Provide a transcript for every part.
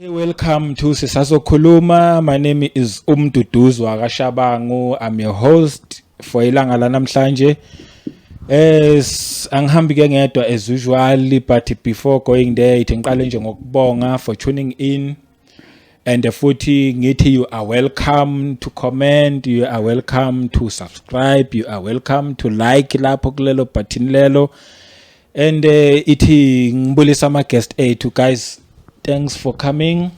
Hey, welcome to Sisazokhuluma. My name is Umduduzwa Kashabangu. I'm your host for ilanga lanamhlanje. Angihambi ke ngedwa as usual, but before going there ngiqale nje ngokubonga for tuning in, and futhi ngithi you are welcome to comment, you are welcome to subscribe, you are welcome to like lapho kulelo button lelo, and ithi ngibulisa ama guest ethu guys. Thanks for coming.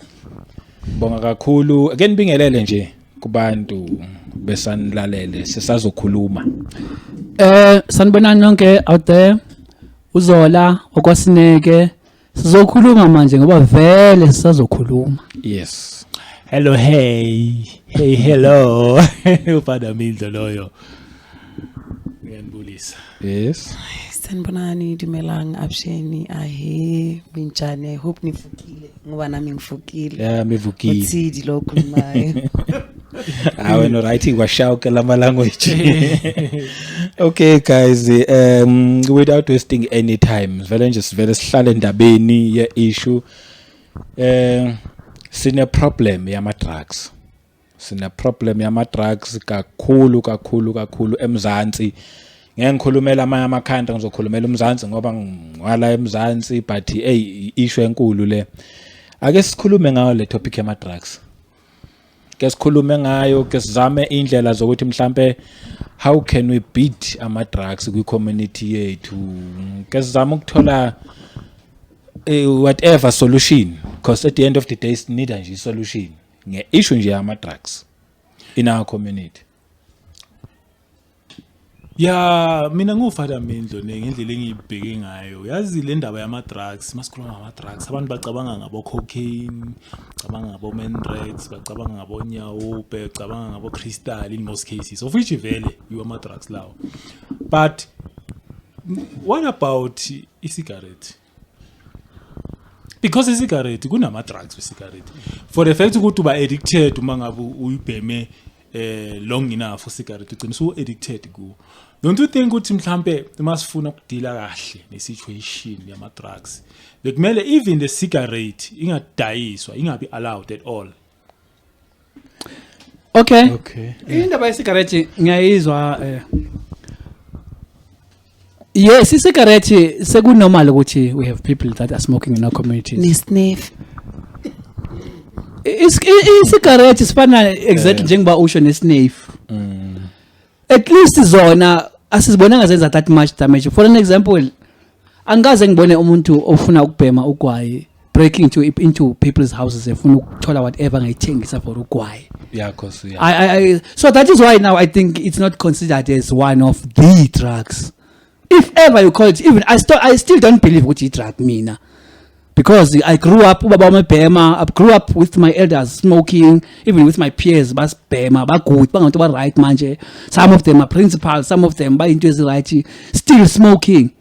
Bonga kakhulu. Again bingelele nje kubantu besanilalele sisazokhuluma. Sanibonani nonke out there. Uzola okwasineke sizokhuluma manje ngoba vele sisazokhuluma. Yes. Hello, hello. Ufada mindlo loyo. Ngiyanibulisa. Yes. Sanibonani Dumelang Absheni ahe minjane hope nifukile ngoba nami ngifukile. Yeah, mivukile. Utsidi lo khulumayo. When writing washauke lama language. Okay guys, without wasting any time, vele nje sivele sihlale endabeni ye issue. Sine problem yama drugs. Sine problem yama drugs kakhulu eMzansi. Ngeke ngikhulumela amanye amakhanda ngizokhulumela uMzansi ngoba ngwala eMzansi, but issue enkulu le. Ake sikhulume ngayo le topic yama drugs. Ke sikhulume ngayo, ke sizame indlela zokuthi mhlambe how can we beat ama drugs kwi community yethu. Ke sizame ukuthola whatever solution, because at the end of the day need nje solution nge issue nje yama drugs in our community. Ya mina ngufada mindlo ngendlela engibheke ngayo. Yazi le ndaba yama drugs, masikhuluma ngama drugs, abantu bacabanga ngabo cocaine, bacabanga ngabo menthrex, bacabanga ngabo nyawo, bacabanga ngabo crystal in most cases, of which vele you ama drugs lawo. But what about cigarette? Because cigarette kunama drugs we cigarette. For the fact ukuthi uba addicted uma ngabe uyibheme long enough for cigarette ugcina so addicted ku. Don't you think ukuthi mhlambe masifuna ukudila kahle ne situation yama drugs bekumele even the cigarette ingadayiswa, ingabi allowed at all? Okay. Yeah. Indaba cigarette ngiyayizwa yes, cigarette sekunormal ukuthi we have people that are smoking in our communities. Ni sniff. Cigarette sifana exactly njengoba usho nesniff. At least zona asizibonanga zenza that much damage. For an example, angaze ngibone umuntu ofuna ukubhema ugwayi breaking into people's houses efuna ukuthola whatever ngayithengisa for ugwayi. Yeah, cause yeah. So that is why now I think it's not considered as one of the drugs. If ever you call it, even I still don't believe what it drug mina. Because I grew up I grew up with my elders smoking, even with my peers bas bema ba good bangabantu ba right manje. Some of them are principals, some of them ba into ezirathi still smoking.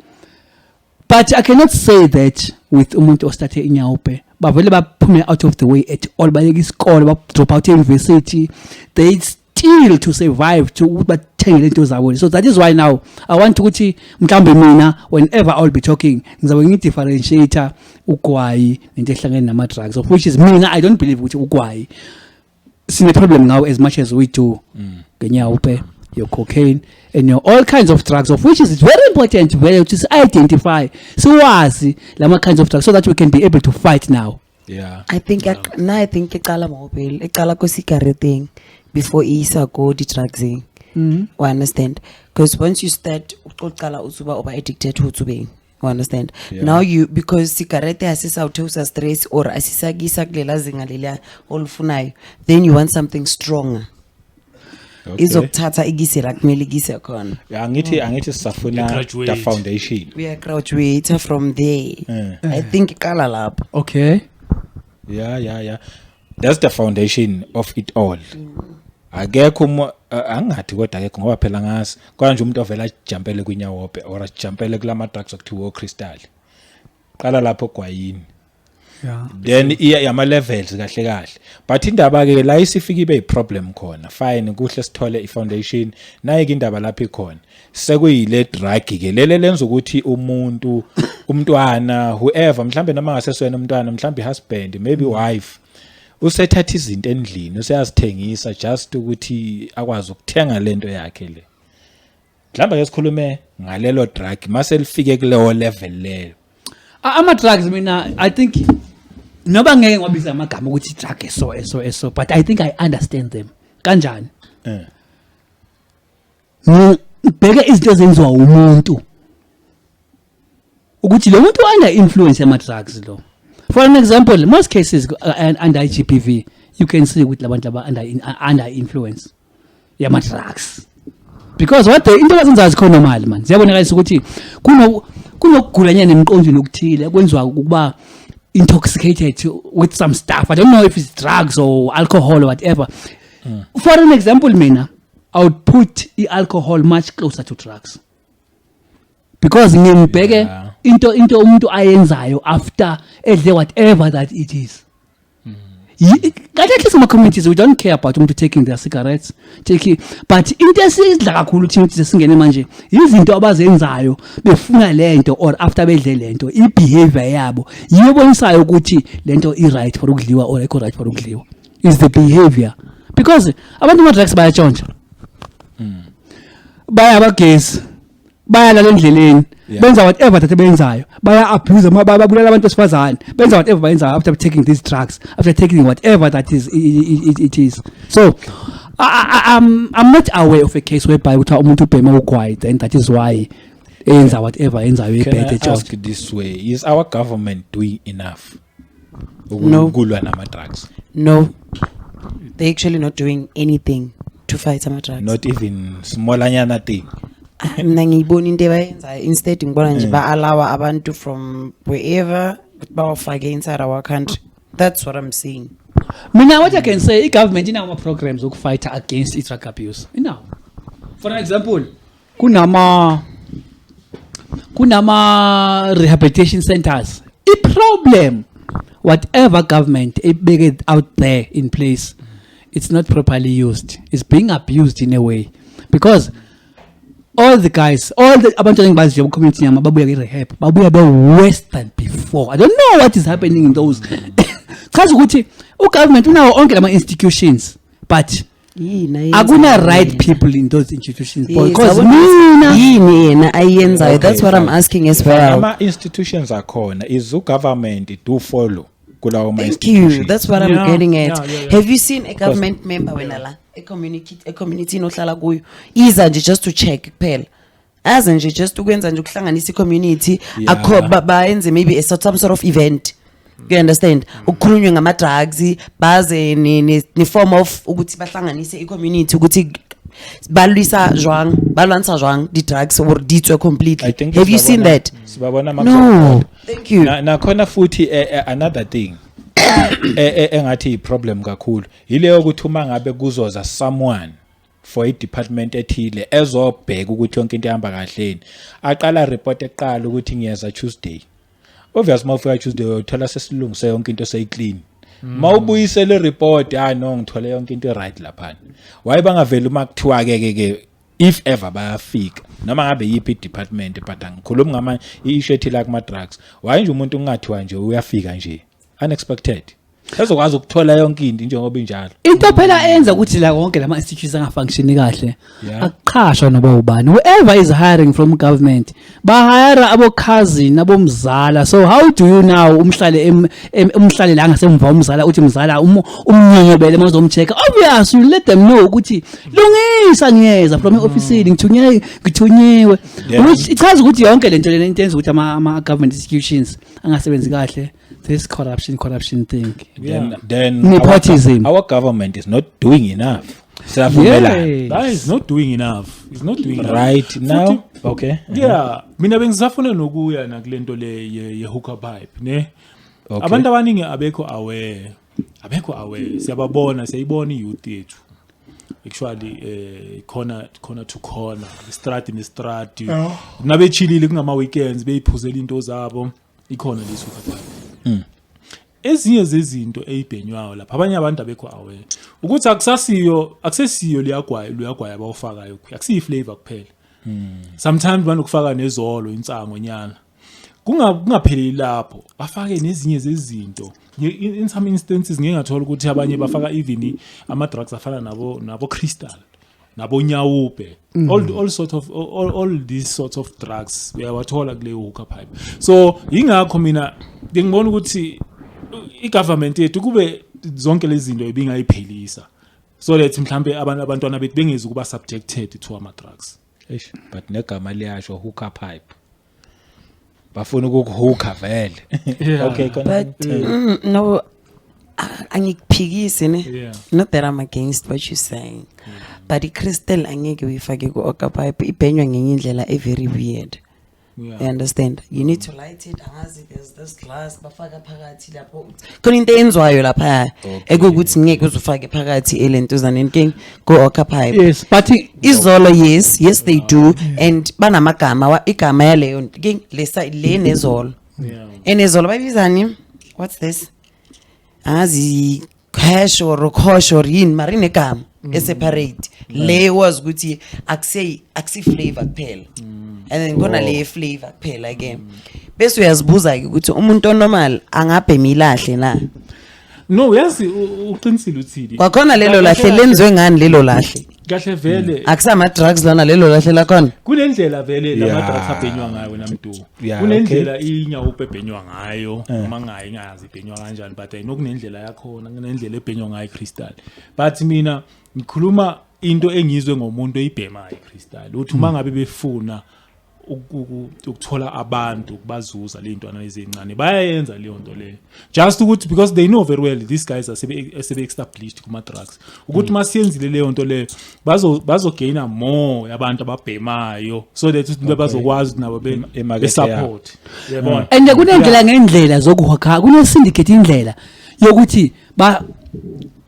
But I cannot say that with umuntu ostarte inyawupe bavele baphume out of the way at all, bayeka isikole ba drop out university, they still to survive to bathengele into zabo. So that is why now I want ukuthi mhlambe mina whenever I will be talking ngizabe ngidifferentiate ugwayi nento ehlangene nama drugs, of which is mina I don't believe ukuthi ugwayi sine problem now as much as we do ngenyawupe, your cocaine and your all kinds of drugs, of which is very important to identify siwazi lama kinds of drugs so that we can be able to fight now. Yeah. I think eqala mobile, eqala ko cigarette before isa go the drugs. You understand? Because once you start uqala usuba oba addicted to tubeng. You understand? Yeah. Now you, because cigarette asisa uthosa stress or asisagisa kulela zinga lela olufunayo, then you want something stronger. Okay. Izokuthatha igise la kumele igise khona. Yeah, angithi sisafuna the foundation. We are graduate from there. I think iqala lapho. Okay. Yeah. That's the foundation of it all. Akekho angathi kodwa akekho ngoba phela ngazi kanje umuntu ovela ajumpele kwinyawophe or ajumpele kulama drugs okuthiwa crystal. Qala lapho gwayini. Yeah. then iya yama levels kahle kahle but indaba ke la isifika ibe problem khona fine kuhle sithole ifoundation naye ke indaba lapha ikhona sekuyile drug ke lele lenza ukuthi umuntu umntwana whoever mhlambe noma ngaseswena umntwana mhlambe husband maybe wife usethatha izinto endlini useyazithengisa just ukuthi akwazi ukuthenga lento yakhe le mhlamba ke sikhulume ngalelo drug mase lifike kuleyo level leyo ama drugs mina I think noba ngeke ngiwabiza amagama ukuthi drug eso but I think I understand them kanjani ngibheke izinto ezenziwa umuntu ukuthi lo muntu under influence ama drugs lo for an example most cases under GBV you can see ukuthi labantu laba under influence yama drugs because what the into azenza zikhona mali man ziyabonakalisa ukuthi kunokugulanyana emqondweni okuthile kwenziwa ukuba intoxicated with some stuff I don't know if it's drugs or alcohol or whatever for an example mina I would put alcohol much closer to drugs because ngibheke into umuntu ayenzayo after edle whatever that it is kahle some communities we don't care about umuntu taking their cigarettes but into esidla kakhulu ukuthi singene manje izinto abazenzayo befuna lento or after bedle lento ibehavior yabo yibonisayo ukuthi lento i right for ukudliwa or ayikho right for ukudliwa is the behavior because abantu ama drugs bayatshontsha baya abagesi baya la endleleni benza whatever that benzayo baya abuse babulala abantu besifazane benza whatever bayenzayo after taking these drugs after taking whatever that is it is so I'm not aware of a case whereby uthiwa umuntu ubhema ugwayi and that is why enza whatever enzayo ebhethe job. Ask this way, is our government doing enough ukulwa nama drugs? No, they're actually not doing anything to fight some drugs, not even smallanyana thing. Mina ngiyibona into bayenza instead ngibona nje ba allow abantu from wherever bawafake inside our country. That's what I'm saying. Mina what I can say government ina programs ukufight against drug abuse. For an example kunama rehabilitation centers. The problem whatever government big out there in place it's not properly used. It's being abused in a way because all the abantu engibaziyo community yama babuya ke rehab babuya be worse than before. I don't know what is happening in those chaza ukuthi ugovernment unawo onke lama institutions but akuna right people in those institutions because yini yena ayenzayo. That's what I'm asking as well. Ama institutions akhona is government do follow kulawo ma institutions. Thank you. That's what I'm getting at. Have you seen a government member when a community nohlala kuyo iza nje just to check kuphela aze nje just ukwenza nje ukuhlanganisa community bayenze maybe some sort of event, you understand, ukukhulunywe ngama drugs baze ni form of ukuthi bahlanganise community ukuthi balwisa jwang the drugs or ditswe completely. Have you seen that? No. Thank you. Na khona futhi another thing engathi problem kakhulu yileyo ukuthi uma ngabe kuzoza someone for a department ethile ezobheka ukuthi yonke into ihamba kahle aqala report eqala ukuthi ngiyeza Tuesday obviously mawufika Tuesday uthola sesilungise yonke into seyiclean mawubuyisele report no ngithole yonke into right lapha why bangavela uma kuthiwa ke if ever bayafika noma ngabe yipi department but angikhuluma ngama issue ethila kuma drugs why nje umuntu ungathiwa nje uyafika nje unexpected ezokwazi ukuthola yonke into njengoba injalo into phela enza ukuthi la konke lama institutions angafunctioni kahle akuqhashwa noba ubani whoever is hiring from government ba hire abo cousin abomzala. So how do you now umhlale la ngasemva umzala uthi mzala umnyenyebele mazomchecka obvious you let them know ukuthi lungisa ngiyeza from office ngithunyiwe which ichaza ukuthi yonke lento lena intenza ukuthi ama government institutions angasebenzi kahle. This corruption thing. Then nepotism. Our government is not doing enough. That is not doing enough. It's not doing right enough. Now. Okay. Yeah. Mina bengisafuna nokuya nakulento le ye hookah pipe, ne? Abantu abaningi abekho aware. Siyababona, siyibona youth yethu. Actually corner to corner, strat nabechilile kungama weekends beyiphuzela into zabo ikhona leso hookah pipe. ezinye zezinto ezibhenywayo lapha abanye abantu abekho aware ukuthi akusesiyo liyagwaya abawufakayo akusiyi flavor kuphela sometimes banokufaka nezolo insango nyana kungapheleli lapho bafake nezinye zezinto in some instances ngeke ngathola ukuthi abanye bafaka even ama drugs afana nabo crystal nabo nyawupe all these sorts of drugs uyawathola kule hookah pipe so ingakho mina ngibona ukuthi igovernment yethu kube zonke lezi zinto ebingayiphelisa so that mhlambe abantwana bethu bengezi kuba subjected to ama drugs but negama liyasho hookah pipe bafuna ukuhookah vele okay but no angikuphikisi ne not that I'm against what you're saying but iCrystal angeke uyifake ku hookah pipe ibhenywa ngenye indlela very weird. You understand? You need to light it. Angazi there's this glass bafaka phakathi lapho. Khona into enzwayo lapha ekukuthi ngeke uzufake phakathi elentuzana inking go hookah pipe. Yes, but izolo yes they do and banamagama igama yaleyo inking le nezolo. Enezolo bayibizani? What's this? Angazi cash or kosh or yin marine gama separate. Le was ukuthi akusi flavor kuphela. And then kona le flavor kuphela again bese uyazibuza ukuthi umuntu onormal angabhemi lahle na no yazi uqinisile uthini kwakhona lelo lahle lenziwe ngani lelo lahle kahle vele akusama drugs lana lelo lahle la khona kunendlela vele lama drugs abhenywa ngayo namntu kunendlela inyawo ebhenywa ngayo noma ngazi ibhenywa kanjani but ayinokunendlela yakhona kunendlela ebhenywa ngayo iCrystal but mina ngikhuluma into engizwe ngomuntu oyibhemayo iCrystal uthi uma ngabe befuna ukuthola abantu kubazuza le ntwana ezincane bayayenza leyo nto le just ukuthi because they know very well these guys are sebe established kuma drugs ukuthi masiyenzile leyo nto le bazo gaina more yabantu ababhemayo so that bazokwazi nabo be support yabona and kunendlela ngendlela zokuhakha kune syndicate indlela yokuthi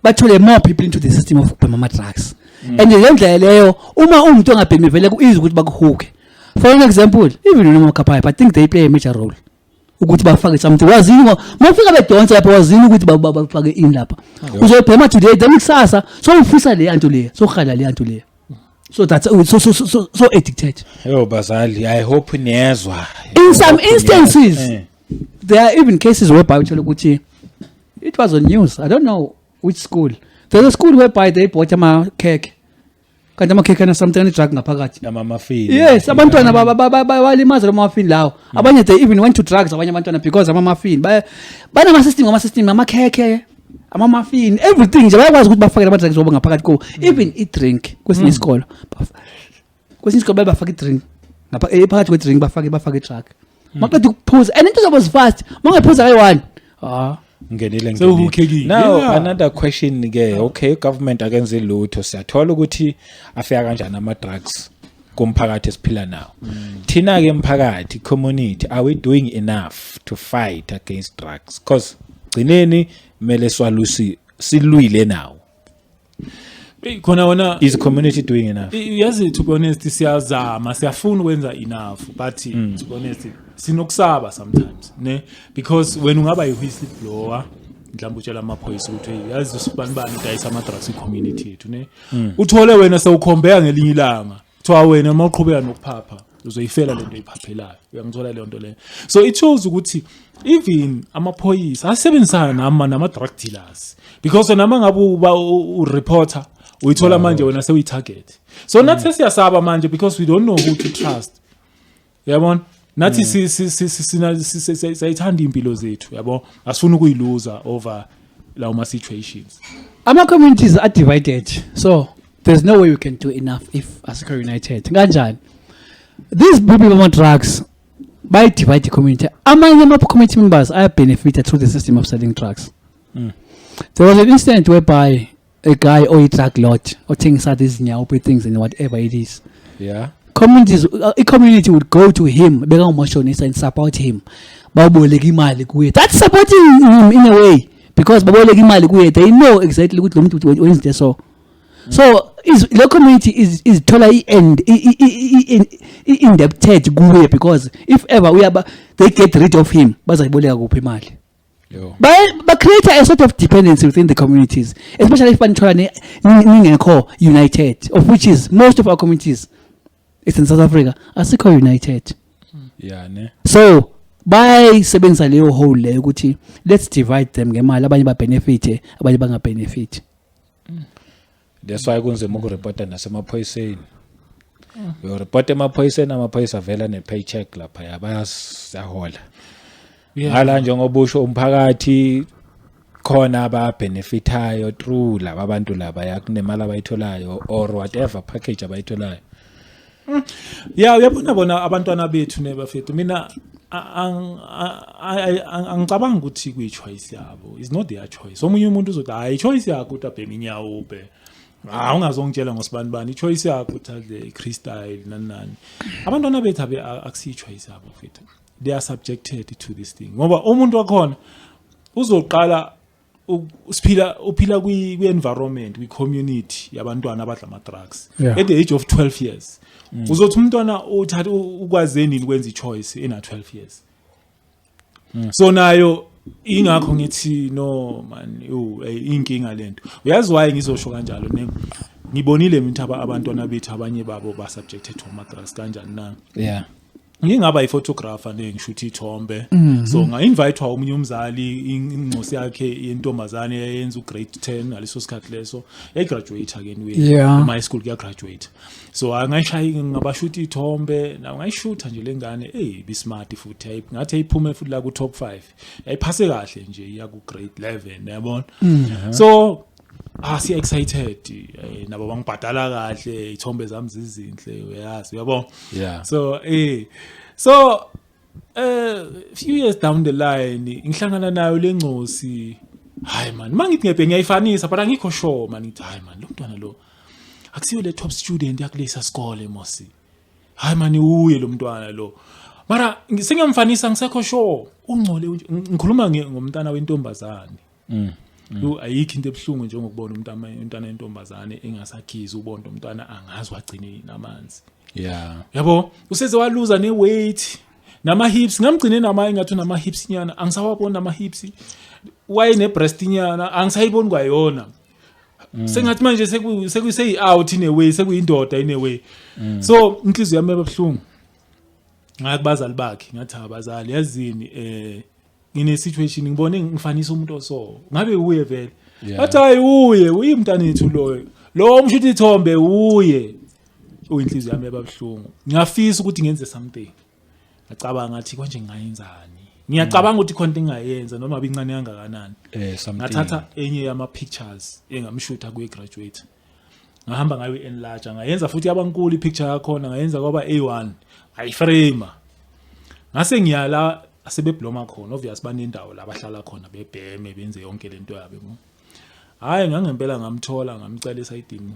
bathole more people into the system of ukubhema drugs and le ndlela leyo uma umuntu ongabhemi vele kuizi ukuthi bakuhuke. For an example, even in hookah pipe, I think they play a major role. Ukuthi bafake something wazini mafika bedonsa lapha wazini ukuthi bafake in lapha uzophema today then kusasa so ufisa le anto le so khala le anto le so that's so addicted. Yo bazali, I hope niyezwa. In some instances there are even cases whereby ukuthi it was on news, I don't know which school, there's a school whereby they bought ama cake kanti amakhekhe na something drug ngaphakathi ama-muffin. Yes, abantwana balimaza lo muffin lawo abanye they even went to drugs abanye abantwana because ama-muffin banama system amakhekhe ama-muffin everything nje bayakwazi ukuthi bafake ama drugs oba ngaphakathi ko even i-drink kwesinye isikolo bafake i-drink phakathi kwe-drink bafake i-drug maqeda ukuphuza and into zoba fast mangayiphuza kayi-1 ngenile so ukekile now another question ke okay government akenze lutho siyathola ukuthi afika kanjani ama drugs kumphakathi esiphila nawo thina ke emphakathi community are we doing enough to fight against drugs because gcineni mele swalusi silwile nawo khona wona is community doing enough yazi to be honest siyazama siyafuna ukwenza enough but to be honest sinokusaba sometimes ne because when ungaba whistleblower mhlawumbe utshela amaphoyisa ukuthi yazi usibani dayisa ama drugs community yethu ne uthole wena sewukhombeka ngelinye ilanga kuthiwa wena mawuqhubeka nokuphapha uzoyifela lento oyiphaphelayo uyangithola leyo nto le so it shows ukuthi even amaphoyisa asebenzisana nama drug dealers because nama ngabe u reporter uyithola manje wena sewi target so nathi siyasaba manje because we don't know who to trust yabona nathi sayithanda impilo zethu yabo asifuna ukuyiluza over lawo situations ama communities are divided so there's no way we can do enough if Africa united kanjani these people on drugs by divide the community among the community members are benefited through the system of selling drugs. There was an incident whereby a guy or a drug lord or things like these things and whatever it is. Yeah. A community would go to him, and support him. That's supporting him in a way because they know exactly what they saw. So the community is totally indebted because if ever they get rid of him, Yo. But create a sort of dependency within the communities, especially if Bantola united, of which is most of our communities, it's in South Africa, are still united. Yeah, ne. So by sebenza leyo whole le ukuthi let's divide them ngemali abanye ba benefit abanye banga benefit. That's why kunzima ukureporta nasemaphoyiseni. You report emaphoyiseni, amaphoyisa vela ne paycheck lapha yabayahola. Ngala njengoba usho umphakathi khona aba benefitayo through laba bantu laba yakunemali abayitholayo or whatever package abayitholayo. Yeah, uyabona abantwana bethu nebafethu mina angicabanga ukuthi kuyichoice yabo. It's not their choice. Omunye umuntu uzothi hayi choice yakho utabhema inyawo ube. Ungazongitshela ngosibanibani ichoice yakho uthadle iCrystal nani. Abantwana bethu akusiyi choice yabo mfethu. They are subjected to this thing. Ngoba umuntu wakhona uzoqala uphila kwi-environment, kwi-community yabantwana abadla ama-drugs at the age of 12 years. Uzothi umntwana uthatha ukwazeni ukwenza i-choice ena 12 years. So nayo ingakho ngithi no man inkinga lento. Uyazi why ngizosho kanjalo ngibonile mina abantwana bethu abanye babo ba subjected to ama-drugs kanjani na. Yeah. Ngingaba i-photographer ngishuthi ithombe so nga-invite omunye umzali inqosi yakhe yentombazane eyenza ugrade 10 ngaleso sikhathi leso yayigraduate again my school kuyagraduate so angayishaya ngabashuthi ithombe nawo ngayishutha nje lengane bismart futhi ngathi ayiphume futhi la ku top 5 yayiphase kahle nje ya ku grade 11 yabona so siya excited nabo bangibhadala kahle ithombe zami zizinhle uyazi uyabona so few years down the line ngihlangana nayo lencosi hayi man mangithi ngebhe ngiyayifanisa but angikho sure man ngithi hayi man lo mntwana lo akusiyo le top student yakulesa sikole mosi hayi man uye lo mntwana lo mara sengiyamfanisa ngisekho sure ungcole ngikhuluma ngomntana wentombazane ayikho into ebhlungu njengokubona umntana wentombazane engasakhizi ubona umntwana angazi wagcine namanzi yabo useze waluza ne weight nama hips ngamgcine nama engathi nama hips nyana angisawabona nama hips waye ne breast nyana angisayiboni kwayona sengathi manje sekuyi out in a way sekuyindoda in a way so inhliziyo yami ebhlungu ngakubazali bakhe ngathi abazali yazini ngine situation ngibone ngifanisa umuntu oso ngabe uye vele athi hayi uye umntana ethu lo umshuthi ithombe uye uyinhliziyo yami ebabhlungu ngiyafisa ukuthi ngenze something ngacabanga ngathi konje ngayenzani ngiyacabanga ukuthi khona engayenza noma abincane kangakanani ngathatha enye yama pictures engamshutha kuye graduate ngahamba ngayo enlarge ngayenza futhi abankulu ipicture yakhona ngayenza kwaba A1 ayiframe ngase ngiyala asebebloma khona obvious banendawo la bahlala khona bebheme benze yonke lento yabe hayi ngangempela ngamthola ngamcela esayidini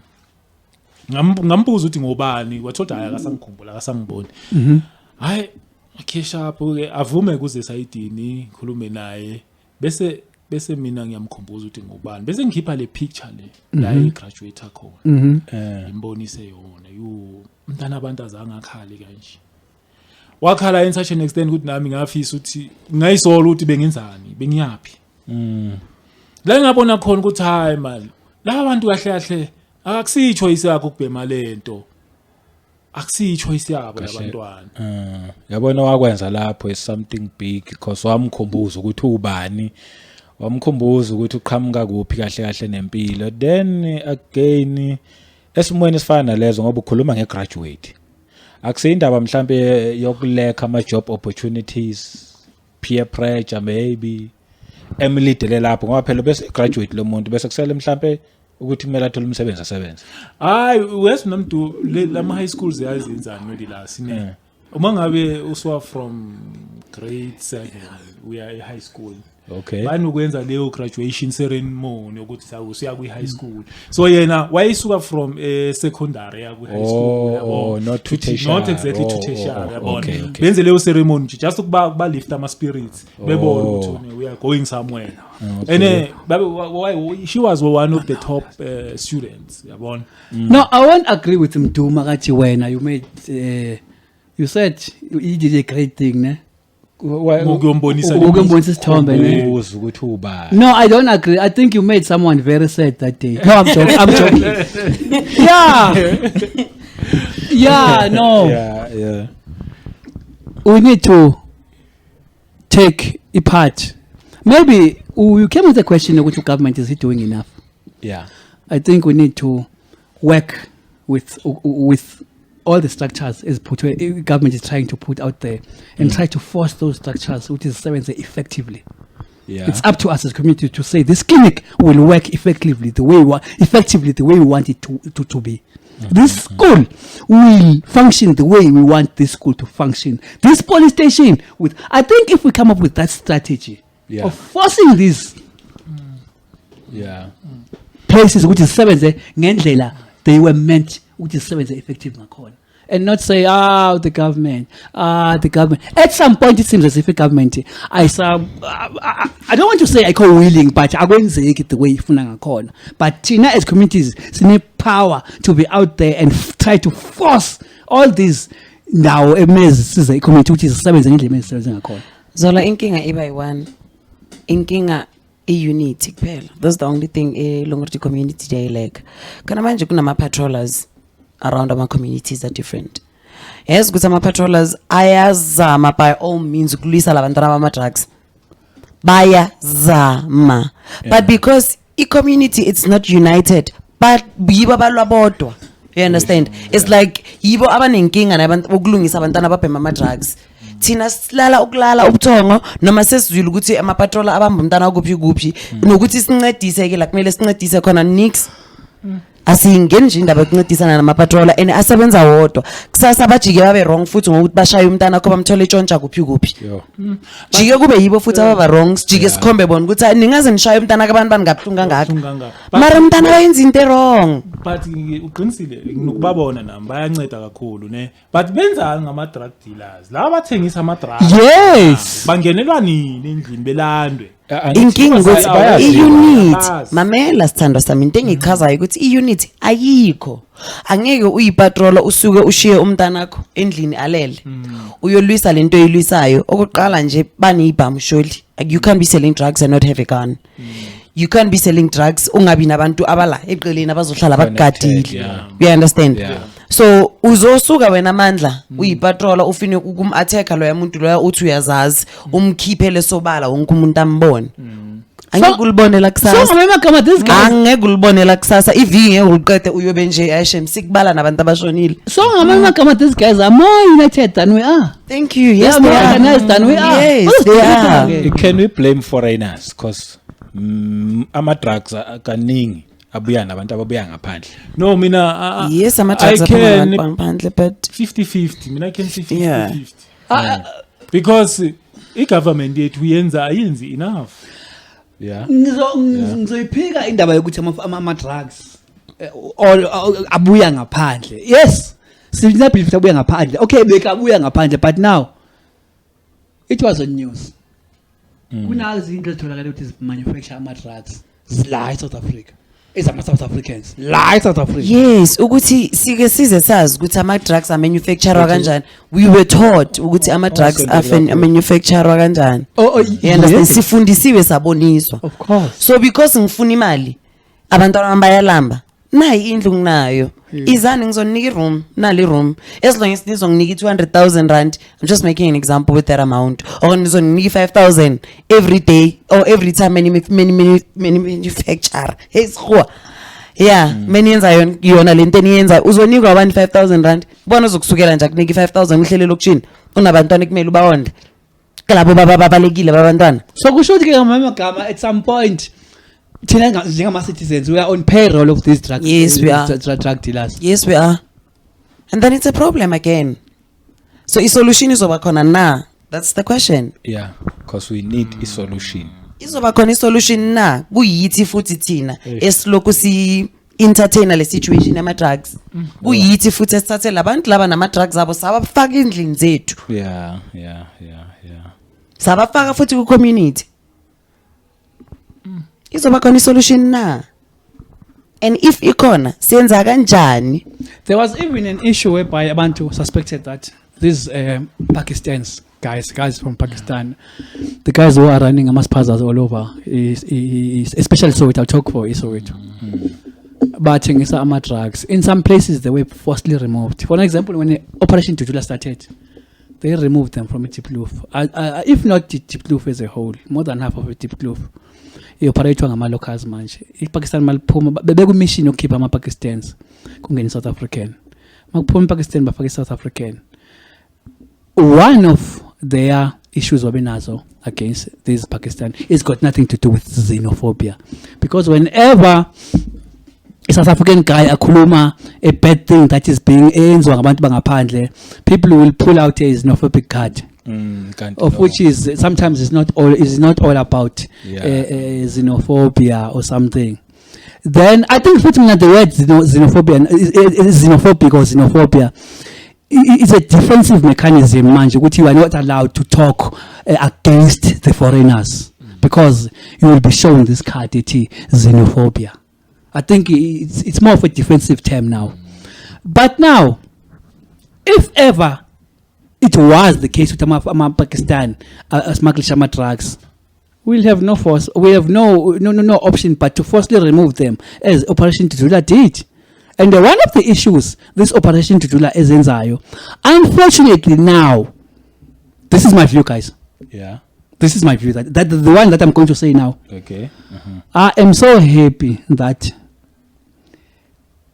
ngambuza ukuthi ngobani wathoda hayi akasangikhumbula akasangiboni hayi akhesha ke avume kuze sayidini ngikhulume naye bese mina ngiyamkhumbuza ukuthi ngobani bese ngikhipha le picture le la igraduate khona imbonise yona umntana abantu azangakhali kanje wakhala in such an extent ukuthi nami ngafisa ukuthi ngayisola ukuthi bengenzani bengiyapi la ngabona khona ukuthi hayi mali la bantu kahle kahle akusiyi choice yakho ukubhema lento akusiyi choice yabo labantwana yabona wakwenza lapho is something big because wamkhumbuza ukuthi ubani wamkhumbuza ukuthi uqhamuka kuphi kahle kahle nempilo then again esimweni esifana lezo ngoba ukhuluma ngegraduate akusindaba mhlambe yokuleka ama job opportunities peer pressure maybe emilidele lapho ngoba phela bese graduate lo muntu bese kusele mhlambe ukuthi kumele athole umsebenzi asebenze hayi wes nomntu lama high schools yazenzani wedi la sine uma ngabe uswa from grade 7 uya e-high school okay bani ukwenza leyo graduation ceremony ukuthi usuya kwi-high school so yena wayisuka from secondary ya kwi-high school not to tertiary not exactly to tertiary yabona benze leyo ceremony just ukuba lift ama spirits bebona ukuthi we are going somewhere and she was one of the top students yabona no I won't agree with Mduma kathi wena you made you said you did a great thing ne Ukuyombonisa Ukuyombonisa isithombe, ne? Ubuza ukuthi ubani. No, I don't agree. I think you made someone very sad that day. No, I'm joking. I'm joking. Yeah, no. Yeah. We need to take a part. Maybe we came with a question which government is it doing enough? Yeah. I think we need to work with all the structures as government is trying to put out there and try to force those structures which is effectively. Yeah. It's up to us as a community to say this clinic will work effectively the way we want it to be. This school will function the way we want this school to function. This police station I think if we come up with that strategy of forcing these places which is sevenze ngendlela they were meant which is sevenze effective ngakhona, and not say the government. At some point it seems as if a government I don't want to say I call willing, but akwenzeki the way ifuna ngakhona. But thina as communities sine power to be out there and try to force all these now siza community which is sebenza ngendlela esebenza ngakhona. Zola inkinga iba yi-one. Inkinga i-unity kuphela. That's the only thing Longoti community day like. Kana manje kunama patrollers around our communities are different. Yes, ukuthi ama-patrollers ayazama by all means ukulwisa labantwana bama-drugs. Bayazama. But because i-community it's not united, but yibo balwa bodwa. You understand? It's like yibo abanenkinga nabantu ukulungisa abantwana ababhema ama-drugs. Thina silala ukulala ubuthongo noma sesizwile ukuthi ama-patroller abamba umntana kuphi nokuthi sincedise ke la kumele sincedise khona nix. Asingeni nje indaba yokuncedisana nama-patroller and asebenza wodwa. Kusasa bajike babe wrong futhi ngokuthi bashaye umntana akho bamthole itshontsha kuphi. Jike kube yibo futhi ababa wrong, sijike sikhombe bona ukuthi ningaze nishaye umntana kabantu bangabuhlungu kangaka. Mara umntana wayenza into wrong. But uqinisile ngokubabona nami bayanceda kakhulu ne. But benza ngama-drug dealers. Laba bathengisa ama-drugs. Yes. Bangenelwa nini endlini belandwe. Inkinga ukuthi i-unit mamela sithandwa sami into engichazayo ukuthi i-unit ayikho. Angeke uyipatroller usuke ushiye umntana akho endlini alele uyolwisa lento oyilwisayo. Okuqala nje baniyibhamu sholi. You can't be selling drugs and not have a gun. You can't be selling drugs ungabi nabantu abala eqeleni abazohlala bakugadile. You understand? So uzosuka wena amandla uyipatroller ufine ukum-attacker loya muntu loya uthi uyazazi umkhiphele sobala wonke umuntu ambone. Angeke ulibonela kusasa. So ngama this guy. Angeke ulibonela kusasa ivinge uliqede uyobe nje ayishem sikubala nabantu abashonile. So ngama this guys are more united than we are. Thank you. Yes, they are they more are. organized than we are. Yes, they are. Can we blame foreigners because ama-drugs kaningi abuya nabantu ababuya ngaphandle? No, mina Yes, I ama-drugs can ngaphandle but 50-50. Mina I can say 50-50. Yeah. Because i-government yethu ayenzi enough. Yeah. Ngizoyiphika indaba yokuthi ama-drugs abuya ngaphandle. Yes. Sina believe abuya ngaphandle. Okay, bekabuya ngaphandle but now it was on news. Kunazo into ezitholakala ukuthi manufacture ama-drugs la eSouth Africa. South Africans la South Africa. Yes, ukuthi sike size sazi ukuthi ama-drugs amanufacturwa kanjani. We were taught ukuthi ama-drugs amanufacturwa kanjani. You understand? Yes. Sifundisiwe saboniswa. Of course. So because ngifuna imali abantwana bami bayalamba nayi indlu nginayo. Izani ngizonika i-room nali room as long as nizonginika 200,000 rand. I'm just making an example with that amount. Or nizonginika 5,000 every day or every time many manufacturer. Hey sikho. Yeah, many yenza yona lento eniyenza uzonikwa abantu 5,000 rand. Bona uzokusukela nje akunika 5,000 uhlele lokutshini. Unabantwana ekumele ubawonde. Kalabo babalekile babantwana. So kusho ukuthi ke ngamagama at some point thina njengama-citizens we are on payroll of these drugs. Yes, we are. Drug dealers. Yes, we are. And then it's a problem again. So i-solution izoba khona na? That's the question. Yeah, because we need a solution. Izoba khona i-solution na? Kuyithi futhi thina esilokhu si-entertain le situation yama-drugs. Kuyithi futhi esithathe labantu laba nama-drugs abo sabafaka endlini zethu. Yeah. Sabafaka futhi ku-community. Izoba khona i-solution na? And if ikona senza kanjani? There was even an issue whereby abantu suspected that these Pakistanis guys from Pakistan, the guys who are running amaspazas all over, is especially Soweto. I'll talk for Soweto. But ama drugs in some places they were forcibly removed. For an example, when the Operation Tutula started, they removed them from Itiploof. If not Itiploof as a whole, more than half of Itiploof, they operate on ama locals manje. In Pakistan malphuma bebeka mission yokukhipha ama Pakistans kungena South African. Makuphuma Pakistan bafaka South African. One of their issues wabenazo against this Pakistan it's got nothing to do with xenophobia, because whenever a South African guy akhuluma a bad thing that is being enziwa ngabantu bangaphandle, people will pull out a xenophobic card. Of which is sometimes is not all about xenophobia or something. Then I think putting at the word xenophobia is xenophobic or xenophobia. It's a defensive mechanism, manje, which you are not allowed to talk against the foreigners because you will be shown this card, xenophobia. I think it's more of a defensive term now. But now, if ever it was the case with Pakistan smuggling Shama drugs, we'll have no force. We have no option but to forcibly remove them, as Operation Tutula did. And one of the issues this Operation Tutula is in Zayo, unfortunately now, this is my view, guys. Yeah. This is my view. That the one that I'm going to say now. Okay. I am so happy that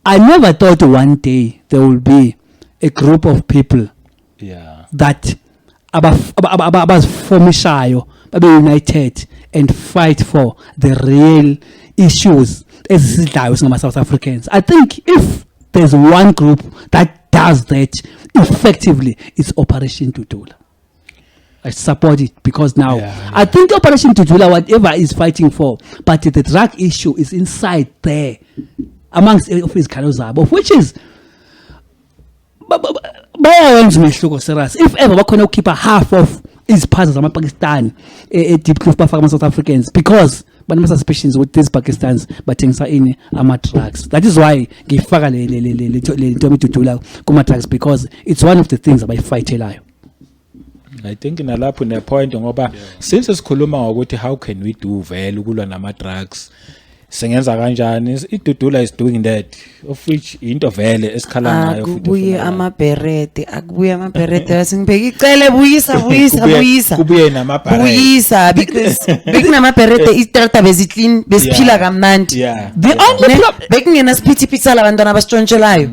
I never thought one day there will be a group of people that abaformishayo, babe united and fight for the real issues as South Africans. I think if there's one group that does that effectively, it's Operation Tutula. I support it because now I think Operation Tutula, whatever is fighting for, but the drug issue is inside there amongst his Kalozabo, which is if ever we're going to keep a half of his parts of Pakistan, deep South Africans, because but my suspicions with these Pakistans but things are in drugs. That is why give Tutula drugs, because it's one of the things that I fight a I think nalapho ne point ngoba since sikhuluma ngokuthi how can we do vele ukulwa nama drugs sengenza kanjani, iDudula is doing that, of which into vele esikhala ngayo futhi kubuye amaberete asingibheka icele buyisa kubuye namabarete buyisa because bekunamaberete istrata beziclean besiphila kamnandi. The only bekungena siphithiphithi labantwana abasitshontshelaayo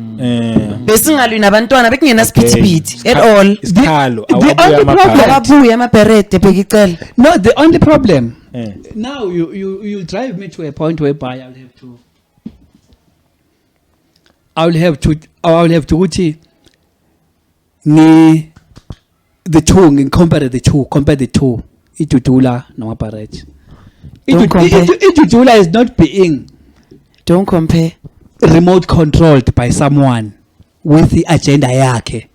besingalwi nabantwana bekungena siphithiphithi at all. isikhalo ababuye amaberete bheka icele. No, the only problem now you drive me to a point whereby I'll have to uthi ni the two compare the two iDudula namabarete. iDudula is not being remote controlled by someone with the agenda yakhe,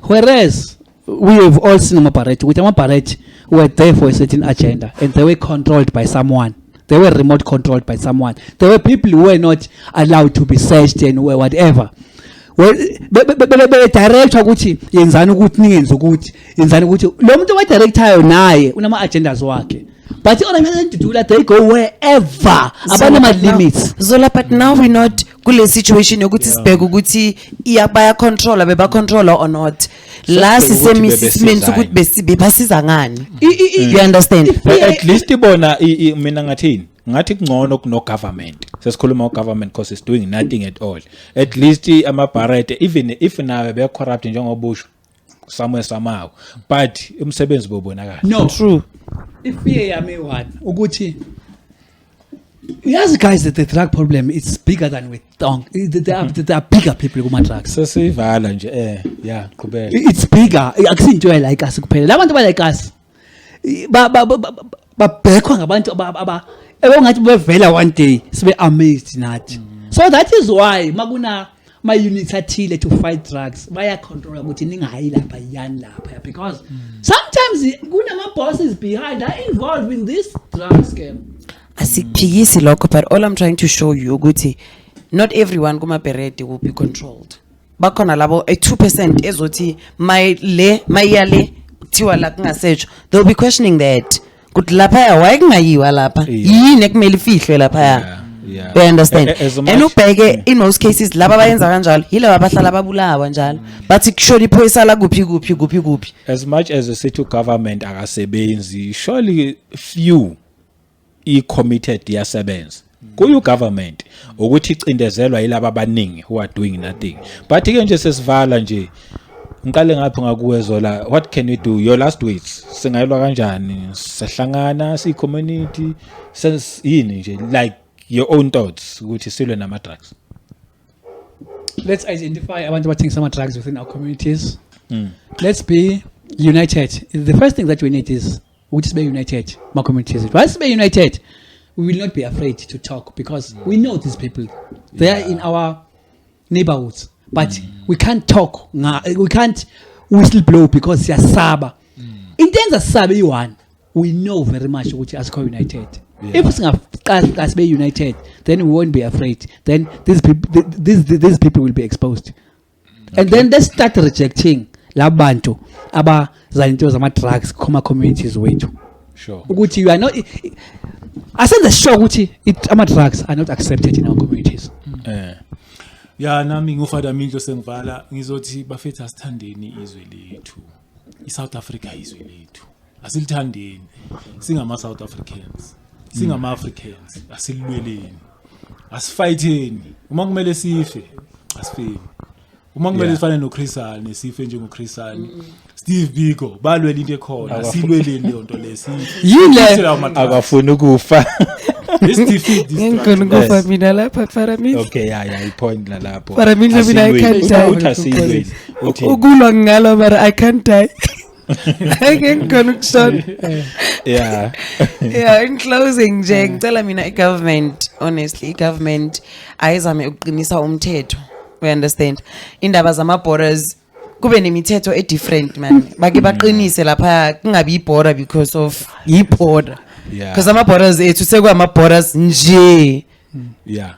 whereas we have all seen amabarete with amabarete were there for a certain agenda and they were controlled by someone. They were remote controlled by someone. There were people who were not allowed to be searched and whatever. Well, director ukuthi yenzani ukuthi ningenza ukuthi yenzani ukuthi lo muntu wa director naye unama agendas wakhe. But they go wherever abana ma limits. Zola, but now we not kule situation yokuthi sibheke ukuthi iyabaya control abeba controller or not. Last means ukuthi besibe basiza ngani. You understand? At least ibona mina ngathini ngathi kungcono kuno government. Sesikhuluma government because it's doing nothing at all. At least amabarete even if nawe be corrupt njengobusho somewhere somehow, but umsebenzi bobonakala. No, true. If we are one ukuthi yes, guys, that the drug problem is bigger than we think. There are bigger people kuma drugs. Sesivala nje qhubeka. It's bigger. Akusinto like us kuphela. Labantu ba like us babhekwa ngabantu ebongathi bevela one day sibe amazed nathi. So that is why maguna my units athile to fight drugs baya control ukuthi ningayi lapha yani lapha, because sometimes kunama bosses behind are involved in this drug scam. Asiphikisi lokho, but all I'm trying to show you ukuthi not everyone kumaberete will be controlled. Bakhona labo a 2% ezothi mayale kuthiwa la kungasetshwa, they'll be questioning that. Kuthi lapha why kungayiwa lapha? Yeah. Yini ekumele ifihlwe lapha? Yeah. You understand? As And much- ubheke in most cases laba bayenza kanjalo yilaba abahlala babulawa njalo. Bathi kushona iphoyisa la kuphi. As much as the city government akasebenzi, surely few i-committed yasebenza. Kuyo government ukuthi icindezelwa yilaba abaningi who are doing nothing. But ke nje sesivala nje. Ngiqale ngaphi ngakuwe Zola, what can we do? Your last words. Singayilwa kanjani? Sahlangana si community sense yini nje like your own thoughts ukuthi silwe nama drugs. Let's identify abantu abathenga some drugs within our communities. Let's be united. The first thing that we need is we just be united. My communities. Once we be united, we will not be afraid to talk because we know these people. They are in our neighborhoods, but we can't talk. We can't whistleblow because siyasaba. In terms of sabi one, we know very much which is united. Yeah. If us be united, then we won't be afraid. Then these people will be exposed. And then let's start rejecting labantu aba zalinto zama drugs kuma communities wethu. Sure. Ukuthi you are not I said the show ukuthi ama drugs are not accepted in our communities. Ya nami ngufada mindlo sengivala ngizothi bafethu asithandeni izwe lethu. iSouth Africa izwe lethu. Asilithandeni. Singama South Africans. Singama Africans. Asililweleni. Asifayitheni. Uma kumele sife, asifeni. Uma kumele sifane noChrisal nesife njengoChrisal. Steve Biko balwela into ekhona. Asilweleni leyo nto lesi. Yile Akafuna ukufa. Let's defeat this Ngikona kufa mina lapha Paramil. Okay, yeah, ipoint la lapho. Paramil mina I can't die. Uthi Ukulwa ngalo but I can't die. Ngikona ukushona. yeah. Yeah, in closing nje ngicela mina igovernment, honestly igovernment ayizame ukuqinisa umthetho. We understand. Indaba zama borders kube nemithetho different man. Bake baqinise lapha kungabi iborder because of border. Yeah. Because ama borders ethu sekwa borders nje. Yeah.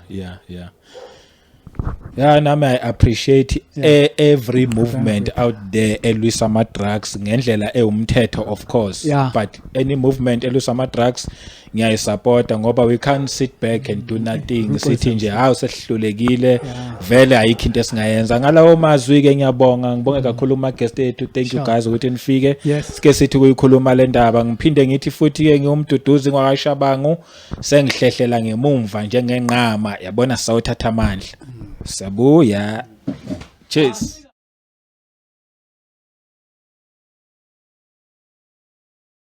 Yeah, nami I appreciate every movement out there elwisa ama drugs ngendlela ewumthetho of course. Yeah. But any movement elwisa ama drugs ngiyayisupporta ngoba we can't sit back and do nothing. Sithi nje hawu sehlulekile vele ayikho into esingayenza. Ngalawo mazwi ke ngiyabonga ngibonge kakhulu uma guest ethu. Thank you guys ukuthi nifike. Yes. Sike sithi kuyikhuluma le ndaba ngiphinde ngithi futhi ke ngiyumduduzi ngwakashabangu sengihlehlela ngemumva njengenqama yabona sawuthatha amandla. Sabuya. Cheers.